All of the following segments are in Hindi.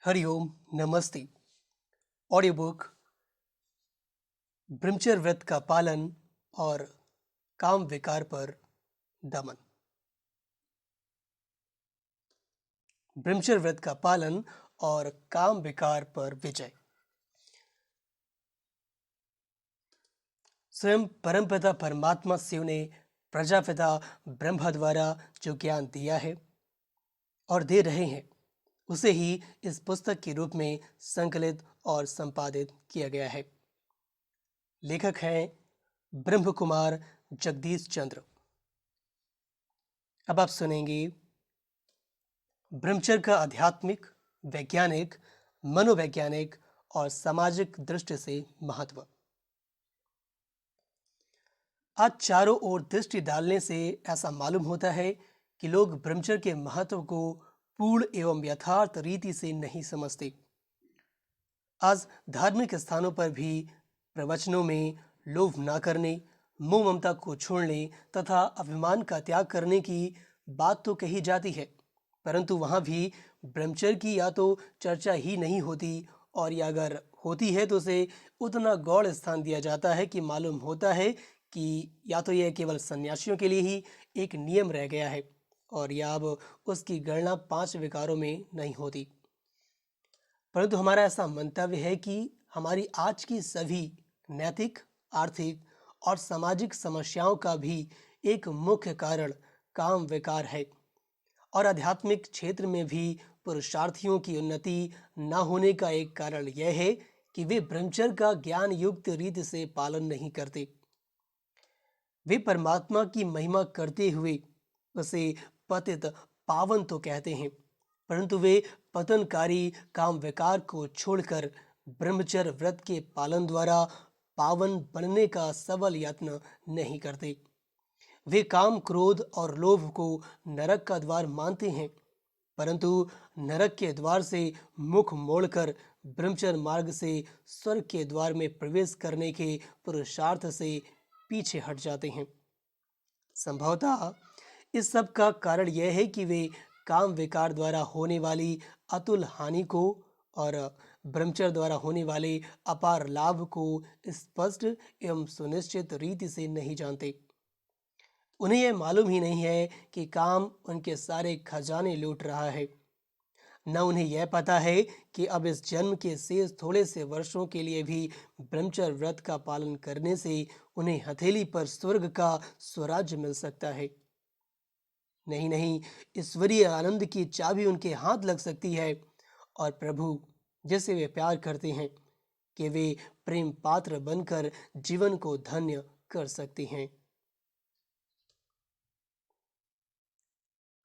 हरिओम। नमस्ते। ऑडियो बुक ब्रह्मचर्य व्रत का पालन और काम विकार पर दमन। ब्रह्मचर्य व्रत का पालन और काम विकार पर विजय। स्वयं परमपिता परमात्मा शिव ने प्रजापिता ब्रह्मा द्वारा जो ज्ञान दिया है और दे रहे हैं, उसे ही इस पुस्तक के रूप में संकलित और संपादित किया गया है। लेखक हैं ब्रह्म कुमार जगदीश चंद्र। अब आप सुनेंगे ब्रह्मचर्य का आध्यात्मिक, वैज्ञानिक, मनोवैज्ञानिक और सामाजिक दृष्टि से महत्व। आज चारों ओर दृष्टि डालने से ऐसा मालूम होता है कि लोग ब्रह्मचर्य के महत्व को पूर्ण एवं यथार्थ रीति से नहीं समझते। आज धार्मिक स्थानों पर भी प्रवचनों में लोभ न करने, मोह ममता को छोड़ने तथा अभिमान का त्याग करने की बात तो कही जाती है, परंतु वहां भी ब्रह्मचर्य की या तो चर्चा ही नहीं होती, और या अगर होती है तो उसे उतना गौण स्थान दिया जाता है कि मालूम होता है कि या तो यह केवल सन्यासियों के लिए ही एक नियम रह गया है और या अब उसकी गणना 5 विकारों में नहीं होती। परंतु हमारा ऐसा मंतव्य है कि हमारी आज की सभी नैतिक, आर्थिक और सामाजिक समस्याओं का भी एक मुख्य कारण काम विकार है, और आध्यात्मिक क्षेत्र में भी पुरुषार्थियों की उन्नति न होने का एक कारण यह है कि वे ब्रह्मचर्य का ज्ञान युक्त रीति से पालन नहीं करते। वे परमात्मा की महिमा करते हुए उसे पतित पावन तो कहते हैं, परंतु वे पतनकारी काम विकार को छोड़कर ब्रह्मचर्य व्रत के पालन द्वारा पावन बनने का सबल यत्न नहीं करते। वे काम, क्रोध और लोभ को नरक का द्वार मानते हैं, परंतु नरक के द्वार से मुख मोड़कर ब्रह्मचर्य मार्ग से स्वर्ग के द्वार में प्रवेश करने के पुरुषार्थ से पीछे हट जाते हैं। संभवतः इस सब का कारण यह है कि वे काम विकार द्वारा होने वाली अतुल हानि को और ब्रह्मचर्य द्वारा होने वाले अपार लाभ को स्पष्ट एवं सुनिश्चित रीति से नहीं जानते। उन्हें यह मालूम ही नहीं है कि काम उनके सारे खजाने लूट रहा है। न उन्हें यह पता है कि अब इस जन्म के शेष थोड़े से वर्षों के लिए भी ब्रह्मचर्य व्रत का पालन करने से उन्हें हथेली पर स्वर्ग का स्वराज्य मिल सकता है। नहीं नहीं, ईश्वरीय आनंद की चाबी उनके हाथ लग सकती है, और प्रभु जिसे वे प्यार करते हैं कि वे प्रेम पात्र बनकर जीवन को धन्य कर सकते हैं।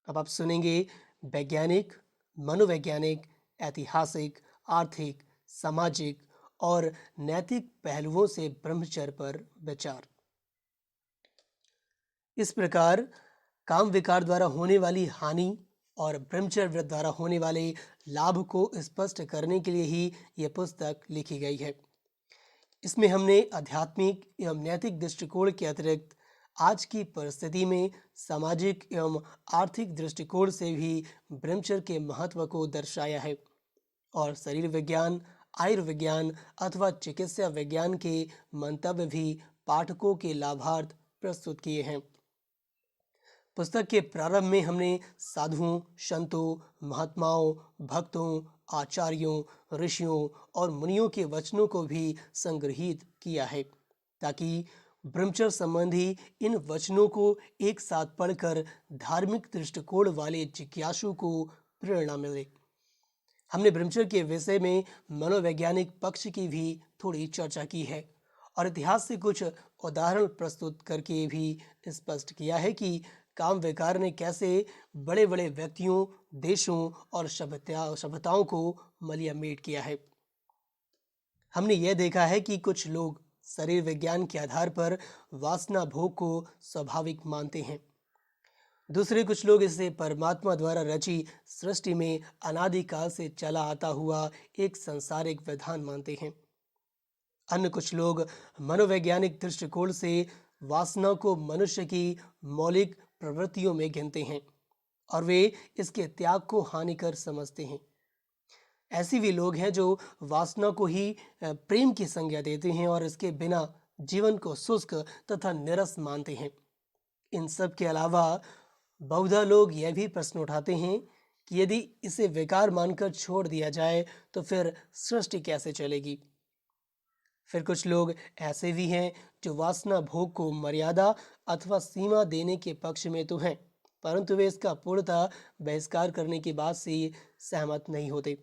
अब आप सुनेंगे वैज्ञानिक, मनोवैज्ञानिक, ऐतिहासिक, आर्थिक, सामाजिक और नैतिक पहलुओं से ब्रह्मचर्य पर विचार। इस प्रकार काम विकार द्वारा होने वाली हानि और ब्रह्मचर्य व्रत द्वारा होने वाले लाभ को स्पष्ट करने के लिए ही यह पुस्तक लिखी गई है। इसमें हमने आध्यात्मिक एवं नैतिक दृष्टिकोण के अतिरिक्त आज की परिस्थिति में सामाजिक एवं आर्थिक दृष्टिकोण से भी ब्रह्मचर्य के महत्व को दर्शाया है, और शरीर विज्ञान, आयुर्विज्ञान अथवा चिकित्सा विज्ञान के मंतव्य भी पाठकों के लाभार्थ प्रस्तुत किए हैं। पुस्तक के प्रारंभ में हमने साधुओं, संतों, महात्माओं, भक्तों, आचार्यों, ऋषियों और मुनियों के वचनों को भी संग्रहित किया है, ताकि ब्रह्मचर्य संबंधी इन वचनों को एक साथ पढ़कर धार्मिक दृष्टिकोण वाले जिज्ञासु को प्रेरणा मिले। हमने ब्रह्मचर्य के विषय में मनोवैज्ञानिक पक्ष की भी थोड़ी चर्चा की है, और इतिहास से कुछ उदाहरण प्रस्तुत करके भी स्पष्ट किया है कि काम विकार ने कैसे बड़े बड़े व्यक्तियों, देशों और सभ्यताओं को मलियामेट किया है। हमने यह देखा है कि कुछ लोग शरीर विज्ञान के आधार पर वासना भोग को स्वाभाविक मानते हैं। दूसरे कुछ लोग इसे परमात्मा द्वारा रची सृष्टि में अनादिकाल से चला आता हुआ एक सांसारिक विधान मानते हैं। अन्य कुछ लोग मनोवैज्ञानिक दृष्टिकोण से वासना को मनुष्य की मौलिक प्रवृत्तियों में गिनते हैं, और वे इसके त्याग को हानिकर समझते हैं। ऐसे भी लोग हैं जो वासना को ही प्रेम की संज्ञा देते हैं और इसके बिना जीवन को शुष्क तथा निरस मानते हैं। इन सब के अलावा बहुधा लोग यह भी प्रश्न उठाते हैं कि यदि इसे विकार मानकर छोड़ दिया जाए तो फिर सृष्टि कैसे चलेगी। फिर कुछ लोग ऐसे भी हैं जो वासना भोग को मर्यादा अथवा सीमा देने के पक्ष में तो हैं, परंतु वे इसका पूर्णतः बहिष्कार करने की बात से सहमत नहीं होते।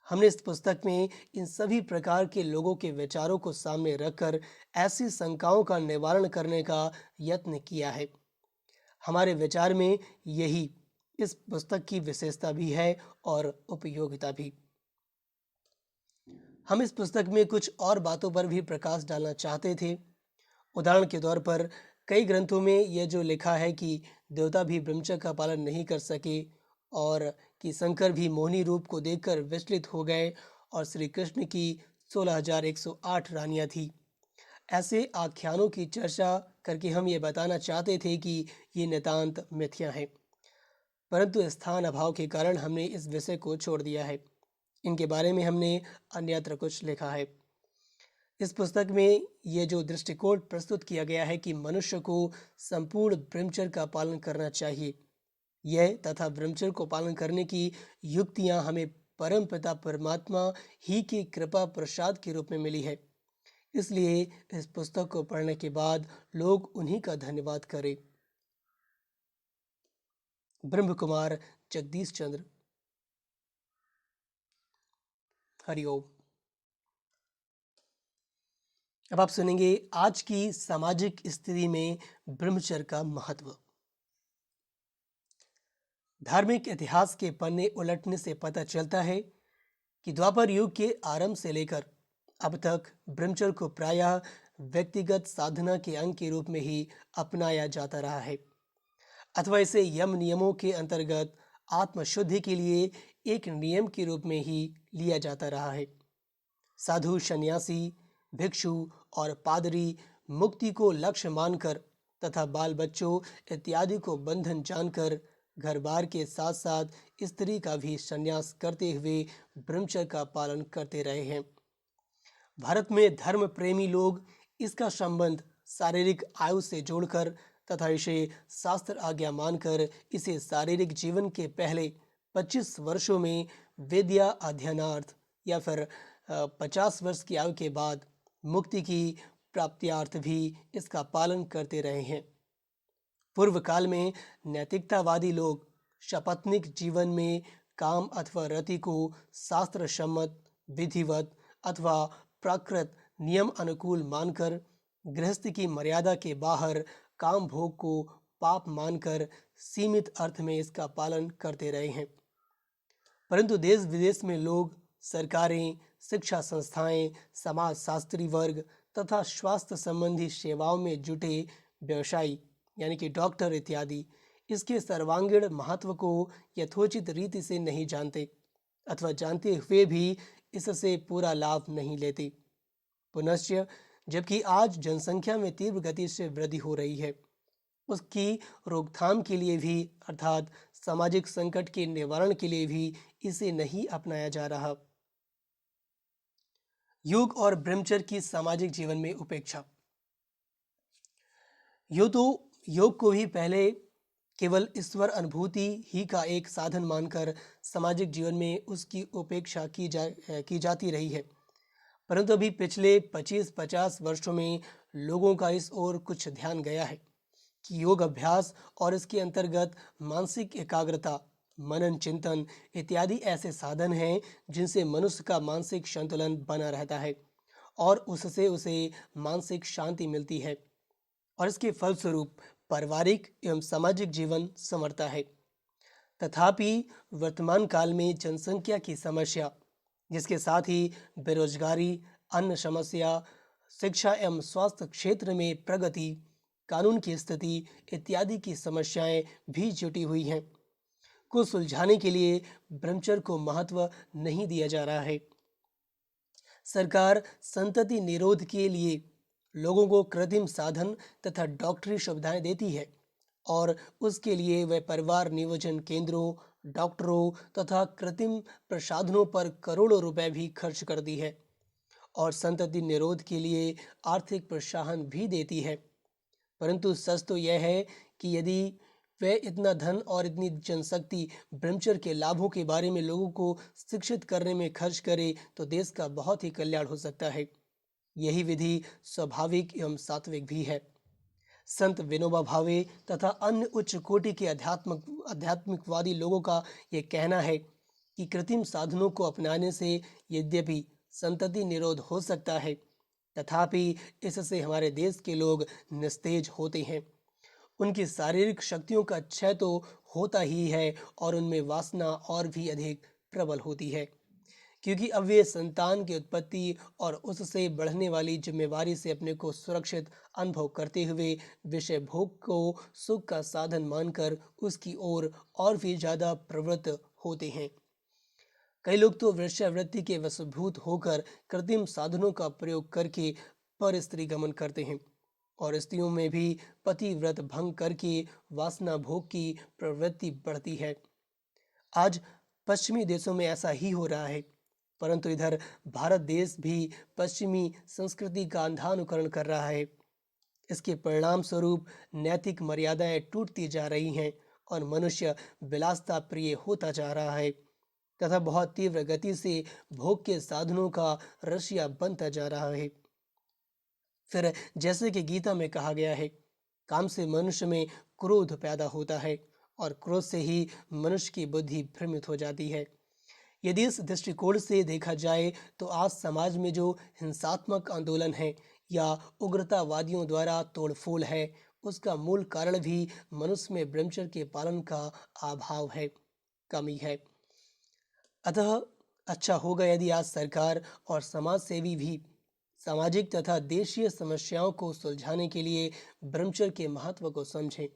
हमने इस पुस्तक में इन सभी प्रकार के लोगों के विचारों को सामने रखकर ऐसी शंकाओं का निवारण करने का यत्न किया है। हमारे विचार में यही इस पुस्तक की विशेषता भी है और उपयोगिता भी। हम इस पुस्तक में कुछ और बातों पर भी प्रकाश डालना चाहते थे। उदाहरण के तौर पर कई ग्रंथों में यह जो लिखा है कि देवता भी ब्रह्मचर्य का पालन नहीं कर सके और कि शंकर भी मोहिनी रूप को देखकर विचलित हो गए और श्री कृष्ण की 16,108 रानियां थी। ऐसे आख्यानों की चर्चा करके हम ये बताना चाहते थे कि ये नितांत मिथ्या है, परंतु स्थान अभाव के कारण हमने इस विषय को छोड़ दिया है। इनके बारे में हमने अन्यत्र कुछ लिखा है। इस पुस्तक में ये जो दृष्टिकोण प्रस्तुत किया गया है कि मनुष्य को संपूर्ण ब्रह्मचर्य का पालन करना चाहिए, यह तथा ब्रह्मचर्य को पालन करने की युक्तियां हमें परम पिता परमात्मा ही की कृपा प्रसाद के रूप में मिली है। इसलिए इस पुस्तक को पढ़ने के बाद लोग उन्हीं का धन्यवाद करें। ब्रह्म कुमार जगदीश चंद्र। हरिओम। अब आप सुनेंगे आज की सामाजिक स्थिति में ब्रह्मचर्य का महत्व। धार्मिक इतिहास के पन्ने उलटने से पता चलता है कि द्वापर युग के आरंभ से लेकर अब तक ब्रह्मचर्य को प्रायः व्यक्तिगत साधना के अंग के रूप में ही अपनाया जाता रहा है, अथवा इसे यम नियमों के अंतर्गत आत्मशुद्धि के लिए एक नियम के रूप में ही लिया जाता रहा है। साधु, सन्यासी, भिक्षु और पादरी मुक्ति को लक्ष्य मानकर तथा बाल बच्चों इत्यादि को बंधन जानकर घर बार के साथ साथ स्त्री का भी संन्यास करते हुए ब्रह्मचर्य का पालन करते रहे हैं। भारत में धर्म प्रेमी लोग इसका संबंध शारीरिक आयु से जोड़कर तथा इसे शास्त्र आज्ञा मानकर इसे शारीरिक जीवन के पहले 25 वर्षों में विद्या अध्ययनार्थ या फिर 50 वर्ष की आयु के बाद मुक्ति की प्राप्त्यार्थ भी इसका पालन करते रहे हैं। पूर्व काल में नैतिकतावादी लोग शपथनिक जीवन में काम अथवा रति को शास्त्र सम्मत, विधिवत अथवा प्राकृत नियम अनुकूल मानकर गृहस्थ की मर्यादा के बाहर काम भोग को पाप मानकर सीमित अर्थ में इसका पालन करते रहे हैं। परंतु देश विदेश में लोग, सरकारें, शिक्षा संस्थाएं, समाज शास्त्री वर्ग तथा स्वास्थ्य संबंधी सेवाओं में जुटे व्यवसायी यानी कि डॉक्टर इत्यादि इसके सर्वांगीण महत्व को यथोचित रीति से नहीं जानते अथवा जानते हुए भी इससे पूरा लाभ नहीं लेते। पुनश्च जबकि आज जनसंख्या में तीव्र गति से वृद्धि हो रही है, उसकी रोकथाम के लिए भी अर्थात सामाजिक संकट के निवारण के लिए भी इसे नहीं अपनाया जा रहा। योग और ब्रह्मचर्य की सामाजिक जीवन में उपेक्षा। योग को ही पहले केवल ईश्वर अनुभूति ही का एक साधन मानकर सामाजिक जीवन में उसकी उपेक्षा की जाती रही है, परंतु अभी पिछले 25-50 वर्षों में लोगों का इस ओर कुछ ध्यान गया है कि योग अभ्यास और इसके अंतर्गत मानसिक एकाग्रता, मनन चिंतन इत्यादि ऐसे साधन हैं जिनसे मनुष्य का मानसिक संतुलन बना रहता है और उससे उसे मानसिक शांति मिलती है और इसके फलस्वरूप पारिवारिक एवं सामाजिक जीवन संवरता है। तथापि वर्तमान काल में जनसंख्या की समस्या, जिसके साथ ही बेरोजगारी, अन्य समस्या, शिक्षा एवं स्वास्थ्य क्षेत्र में प्रगति, कानून की स्थिति इत्यादि की समस्याएं भी जुटी हुई हैं, को सुलझाने के लिए ब्रह्मचर्य को महत्व नहीं दिया जा रहा है। सरकार संतति निरोध के लिए लोगों को कृत्रिम साधन तथा डॉक्टरी सुविधाएं देती है और उसके लिए वह परिवार नियोजन केंद्रों, डॉक्टरों तथा कृत्रिम प्रसाधनों पर करोड़ों रुपए भी खर्च कर दी है और संतति निरोध के लिए आर्थिक प्रोत्साहन भी देती है। परंतु सच तो यह है कि यदि वे इतना धन और इतनी जनशक्ति ब्रह्मचर्य के लाभों के बारे में लोगों को शिक्षित करने में खर्च करे तो देश का बहुत ही कल्याण हो सकता है। यही विधि स्वाभाविक एवं सात्विक भी है। संत विनोबा भावे तथा अन्य उच्च कोटि के आध्यात्मिकवादी लोगों का यह कहना है कि कृत्रिम साधनों को अपनाने से यद्यपि संतति निरोध हो सकता है, तथापि इससे हमारे देश के लोग निस्तेज होते हैं। उनकी शारीरिक शक्तियों का क्षय तो होता ही है और उनमें वासना और भी अधिक प्रबल होती है, क्योंकि अब वे संतान की उत्पत्ति और उससे बढ़ने वाली जिम्मेवारी से अपने को सुरक्षित अनुभव करते हुए विषय भोग को सुख का साधन मानकर उसकी ओर और भी ज्यादा प्रवृत्त होते हैं। कई लोग तो वेश्यावृत्ति के वशीभूत होकर कृत्रिम साधनों का प्रयोग करके पर स्त्री गमन करते हैं और स्त्रियों में भी पतिव्रत भंग करके वासना भोग की प्रवृत्ति बढ़ती है। आज पश्चिमी देशों में ऐसा ही हो रहा है, परंतु इधर भारत देश भी पश्चिमी संस्कृति का अंधा अनुकरण कर रहा है। इसके परिणाम स्वरूप नैतिक मर्यादाएं टूटती जा रही हैं और मनुष्य विलासता प्रिय होता जा रहा है तथा बहुत तीव्र गति से भोग के साधनों का रसिया बनता जा रहा है। फिर जैसे कि गीता में कहा गया है, काम से मनुष्य में क्रोध पैदा होता है और क्रोध से ही मनुष्य की बुद्धि भ्रमित हो जाती है। यदि इस दृष्टिकोण से देखा जाए तो आज समाज में जो हिंसात्मक आंदोलन है या उग्रतावादियों द्वारा तोड़फोड़ है, उसका मूल कारण भी मनुष्य में ब्रह्मचर्य के पालन का अभाव है, कमी है। अतः अच्छा होगा यदि आज सरकार और समाज सेवी भी सामाजिक तथा देशीय समस्याओं को सुलझाने के लिए ब्रह्मचर्य के महत्व को समझें।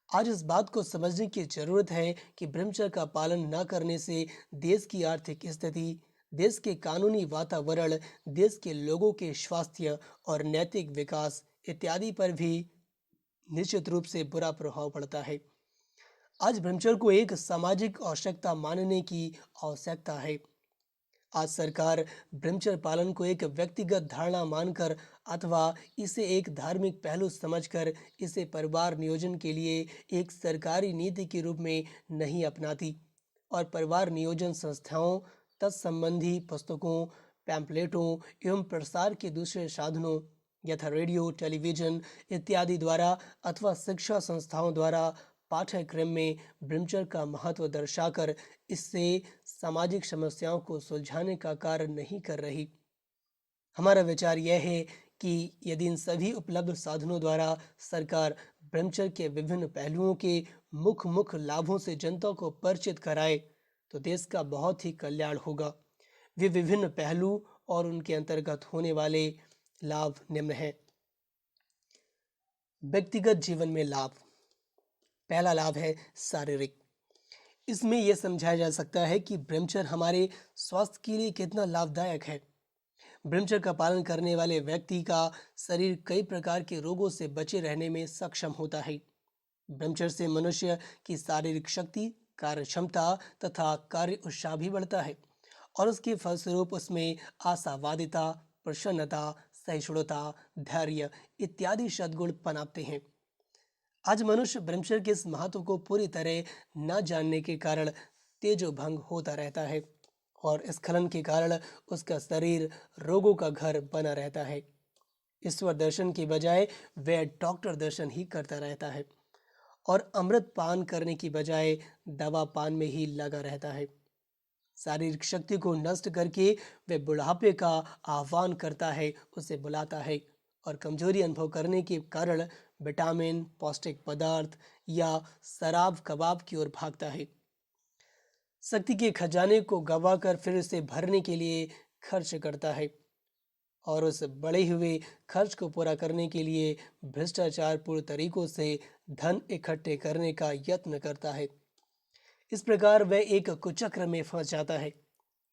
आज इस बात को समझने की जरूरत है कि ब्रह्मचर्य का पालन न करने से देश की आर्थिक स्थिति, देश के कानूनी वातावरण, देश के लोगों के स्वास्थ्य और नैतिक विकास इत्यादि पर भी निश्चित रूप से बुरा प्रभाव पड़ता है। आज ब्रह्मचर्य को एक सामाजिक आवश्यकता मानने की आवश्यकता है। आज सरकार ब्रह्मचर्य पालन को एक व्यक्तिगत धारणा मानकर अथवा इसे एक धार्मिक पहलू समझकर इसे परिवार नियोजन के लिए एक सरकारी नीति के रूप में नहीं अपनाती और परिवार नियोजन संस्थाओं तत्संबंधी पुस्तकों, पैम्पलेटों एवं प्रसार के दूसरे साधनों यथा रेडियो, टेलीविजन इत्यादि द्वारा अथवा शिक्षा संस्थाओं द्वारा पाठ्यक्रम में ब्रह्मचर्य का महत्व दर्शाकर इससे सामाजिक समस्याओं को सुलझाने का कार्य नहीं कर रही। हमारा विचार यह है कि यदि इन सभी उपलब्ध साधनों द्वारा सरकार ब्रह्मचर्य के विभिन्न पहलुओं के मुख्य लाभों से जनता को परिचित कराए तो देश का बहुत ही कल्याण होगा। वे विभिन्न पहलू और उनके अंतर्गत होने वाले लाभ निम्न हैं। व्यक्तिगत जीवन में लाभ। पहला लाभ है शारीरिक। इसमें यह समझाया जा सकता है कि ब्रह्मचर्य हमारे स्वास्थ्य के लिए कितना लाभदायक है। ब्रह्मचर्य का पालन करने वाले व्यक्ति का शरीर कई प्रकार के रोगों से बचे रहने में सक्षम होता है। ब्रह्मचर्य से मनुष्य की शारीरिक शक्ति, कार्य क्षमता तथा कार्य उत्साह भी बढ़ता है और उसके फलस्वरूप उसमें आशावादिता, प्रसन्नता, सहिष्णुता, धैर्य इत्यादि सद्गुण पनपते हैं। आज मनुष्य ब्रह्मचर्य के इस महत्व को पूरी तरह न जानने के कारण तेजोभंग होता रहता है और स्खलन के कारण उसका शरीर रोगों का घर बना रहता है। ईश्वर दर्शन के बजाय वह डॉक्टर दर्शन ही करता रहता है और अमृत पान करने की बजाय दवा पान में ही लगा रहता है। शारीरिक शक्ति को नष्ट करके वह बुढ़ापे का आह्वान करता है, उसे बुलाता है और कमजोरी अनुभव करने के कारण विटामिन, पौष्टिक पदार्थ या शराब कबाब की ओर भागता है। शक्ति के खजाने को गवाकर फिर उसे भरने के लिए खर्च करता है और उस बढ़े हुए खर्च को पूरा करने के लिए भ्रष्टाचारपूर्ण तरीकों से धन इकट्ठे करने का यत्न करता है। इस प्रकार वह एक कुचक्र में फंस जाता है।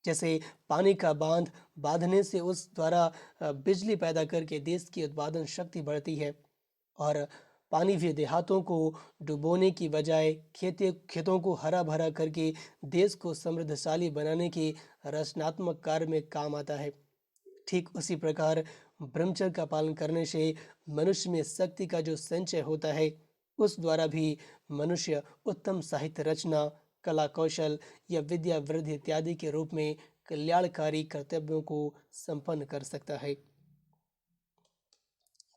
जैसे पानी का बांध बांधने से उस द्वारा बिजली पैदा करके देश की उत्पादन शक्ति बढ़ती है और पानी भी देहातों को डुबोने की बजाय खेतों को हरा भरा करके देश को समृद्धशाली बनाने के रचनात्मक कार्य में काम आता है। ठीक उसी प्रकार ब्रह्मचर्य का पालन करने से मनुष्य में शक्ति का जो संचय होता है, उस द्वारा भी मनुष्य उत्तम साहित्य रचना, कला कौशल या विद्या वृद्धि इत्यादि के रूप में कल्याणकारी कर्तव्यों को संपन्न कर सकता है।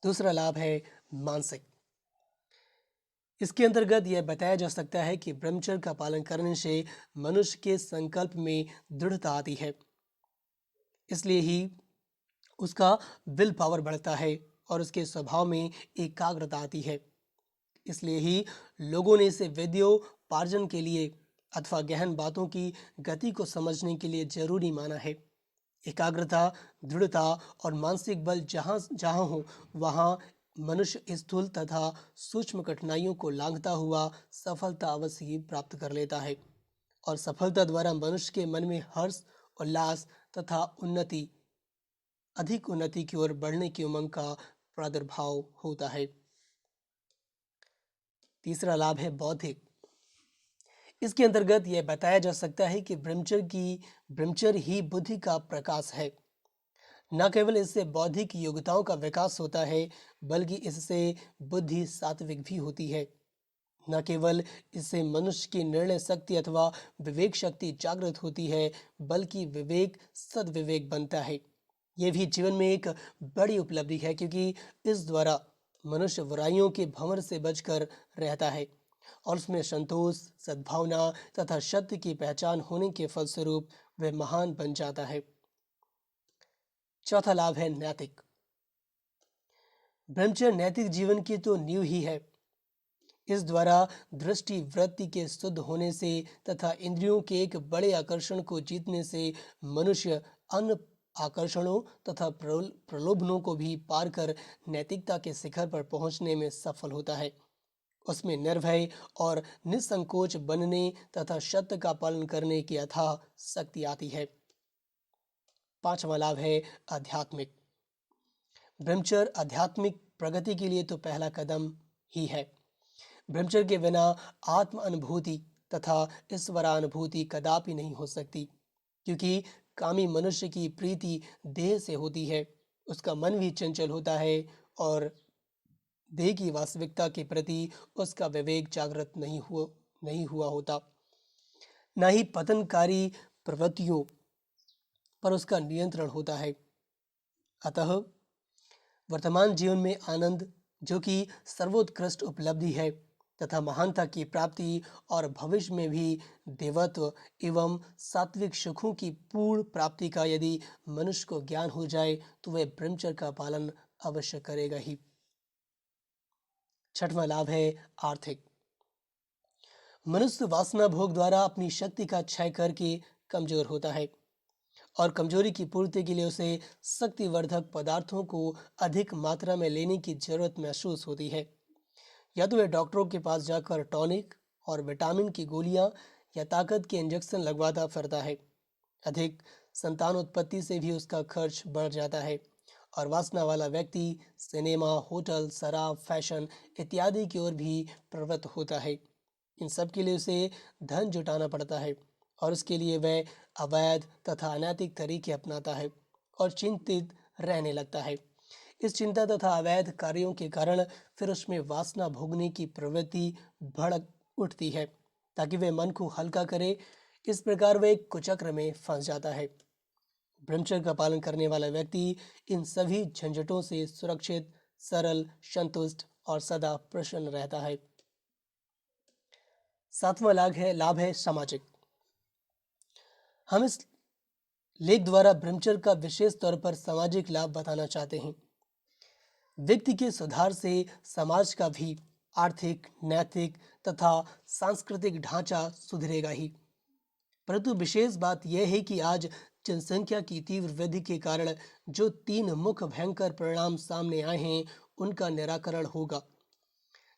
दूसरा लाभ है मानसिक। इसके अंतर्गत यह बताया जा सकता है कि ब्रह्मचर्य का पालन करने से मनुष्य के संकल्प में दृढ़ता आती है, इसलिए ही उसका विल पावर बढ़ता है और उसके स्वभाव में एकाग्रता आती है। इसलिए ही लोगों ने इसे विद्योपार्जन के लिए अथवा गहन बातों की गति को समझने के लिए जरूरी माना है। एकाग्रता, दृढ़ता और मानसिक बल जहाँ जहाँ हो वहाँ मनुष्य स्थूल तथा सूक्ष्म कठिनाइयों को लांघता हुआ सफलता अवश्य ही प्राप्त कर लेता है और सफलता द्वारा मनुष्य के मन में हर्ष, उल्लास तथा अधिक उन्नति की ओर बढ़ने की उमंग का प्रादुर्भाव होता है। तीसरा लाभ है बौद्धिक। इसके अंतर्गत यह बताया जा सकता है कि ब्रह्मचर्य ही बुद्धि का प्रकाश है। न केवल इससे बौद्धिक योग्यताओं का विकास होता है, बल्कि इससे बुद्धि सात्विक भी होती है। न केवल इससे मनुष्य की निर्णय शक्ति अथवा विवेक शक्ति जागृत होती है, बल्कि विवेक सद्विवेक बनता है। यह भी जीवन में एक बड़ी उपलब्धि है, क्योंकि इस द्वारा मनुष्य बुराइयों के भंवर से बचकर रहता है और उसमें संतोष, सद्भावना तथा सत्य की पहचान होने के फलस्वरूप वह महान बन जाता है। चौथा लाभ है नैतिक। ब्रह्मचर्य नैतिक जीवन की तो नींव ही है। इस द्वारा दृष्टि वृत्ति के शुद्ध होने से तथा इंद्रियों के एक बड़े आकर्षण को जीतने से मनुष्य अन्य आकर्षणों तथा प्रलोभनों को भी पार कर नैतिकता के शिखर पर पहुंचने में सफल होता है। उसमें निर्भय और निसंकोच बनने तथा सत्य का पालन करने की अथाह शक्ति आती है। पांचवा लाभ है आध्यात्मिक। ब्रह्मचर्य आध्यात्मिक प्रगति के लिए तो पहला कदम ही है। ब्रह्मचर्य के बिना आत्म अनुभूति तथा ईश्वरानुभूति कदापि नहीं हो सकती, क्योंकि कामी मनुष्य की प्रीति देह से होती है, उसका मन भी चंचल होता है और देह की वास्तविकता के प्रति उसका विवेक जागृत नहीं हुआ होता। न ही पतनकारी प्रवृत्तियों पर उसका नियंत्रण होता है। अतः वर्तमान जीवन में आनंद, जो कि सर्वोत्कृष्ट उपलब्धि है तथा महानता की प्राप्ति और भविष्य में भी देवत्व एवं सात्विक सुखों की पूर्ण प्राप्ति का यदि मनुष्य को ज्ञान हो जाए तो वह ब्रह्मचर्य का पालन अवश्य करेगा ही। छठवां लाभ है आर्थिक। मनुष्य वासना भोग द्वारा अपनी शक्ति का क्षय करके कमजोर होता है और कमजोरी की पूर्ति के लिए उसे शक्तिवर्धक पदार्थों को अधिक मात्रा में लेने की जरूरत महसूस होती है। या तो वह डॉक्टरों के पास जाकर टॉनिक और विटामिन की गोलियां या ताकत के इंजेक्शन लगवाता फिरता है। अधिक संतान उत्पत्ति से भी उसका खर्च बढ़ जाता है और वासना वाला व्यक्ति सिनेमा, होटल, शराब, फैशन इत्यादि की ओर भी प्रवृत्त होता है। इन सब के लिए उसे धन जुटाना पड़ता है और उसके लिए वह अवैध तथा अनैतिक तरीके अपनाता है और चिंतित रहने लगता है। इस चिंता तथा अवैध कार्यों के कारण फिर उसमें वासना भोगने की प्रवृत्ति भड़क उठती है ताकि वह मन को हल्का करे। इस प्रकार वह एक कुचक्र में फंस जाता है। ब्रह्मचर्य का पालन करने वाला व्यक्ति इन सभी झंझटों से सुरक्षित, सरल, संतुष्ट और सदा प्रसन्न रहता है। सातवां लाभ है सामाजिक। हम इस लेख द्वारा ब्रह्मचर्य का विशेष तौर पर सामाजिक लाभ बताना चाहते हैं। व्यक्ति के सुधार से समाज का भी आर्थिक, नैतिक तथा सांस्कृतिक ढांचा सुधरेगा ही। परंतु विशेष बात यह है कि आज जनसंख्या की तीव्र वृद्धि के कारण जो 3 मुख्य भयंकर परिणाम सामने आए हैं, उनका निराकरण होगा।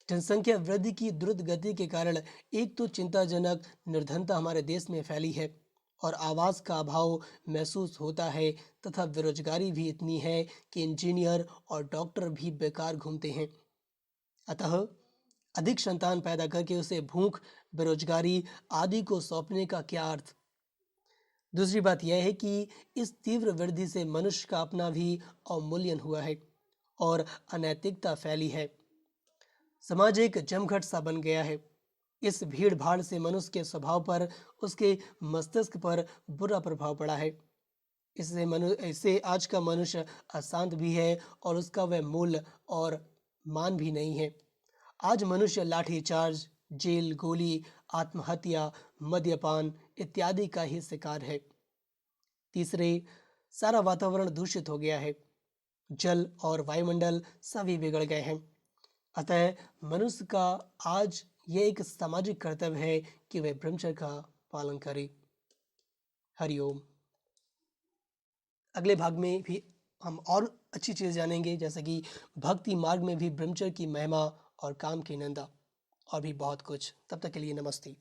जनसंख्या वृद्धि की द्रुत गति के कारण एक तो चिंताजनक निर्धनता हमारे देश में फैली है और आवास का अभाव महसूस होता है तथा बेरोजगारी भी इतनी है कि इंजीनियर और डॉक्टर भी बेकार घूमते हैं। अतः अधिक संतान पैदा करके उसे भूख, बेरोजगारी आदि को सौंपने का क्या अर्थ। दूसरी बात यह है कि इस तीव्र वृद्धि से मनुष्य का अपना भी अवमूल्यन हुआ है और अनैतिकता फैली है। समाज एक जमघट सा बन गया है। इस भीड़ भाड़ से मनुष्य के स्वभाव पर, उसके मस्तिष्क पर बुरा प्रभाव पड़ा है। इससे आज का मनुष्य अशांत भी है और उसका वह मूल्य और मान भी नहीं है। आज मनुष्य लाठीचार्ज, जेल, गोली, आत्महत्या, मद्यपान इत्यादि का ही शिकार है। तीसरे, सारा वातावरण दूषित हो गया है। जल और वायुमंडल सभी बिगड़ गए हैं। अतः मनुष्य का आज यह एक सामाजिक कर्तव्य है कि वह ब्रह्मचर्य का पालन करे। हरिओम। अगले भाग में भी हम और अच्छी चीज़ जानेंगे, जैसे कि भक्ति मार्ग में भी ब्रह्मचर्य की महिमा और काम की निंदा और भी बहुत कुछ। तब तक के लिए नमस्ते।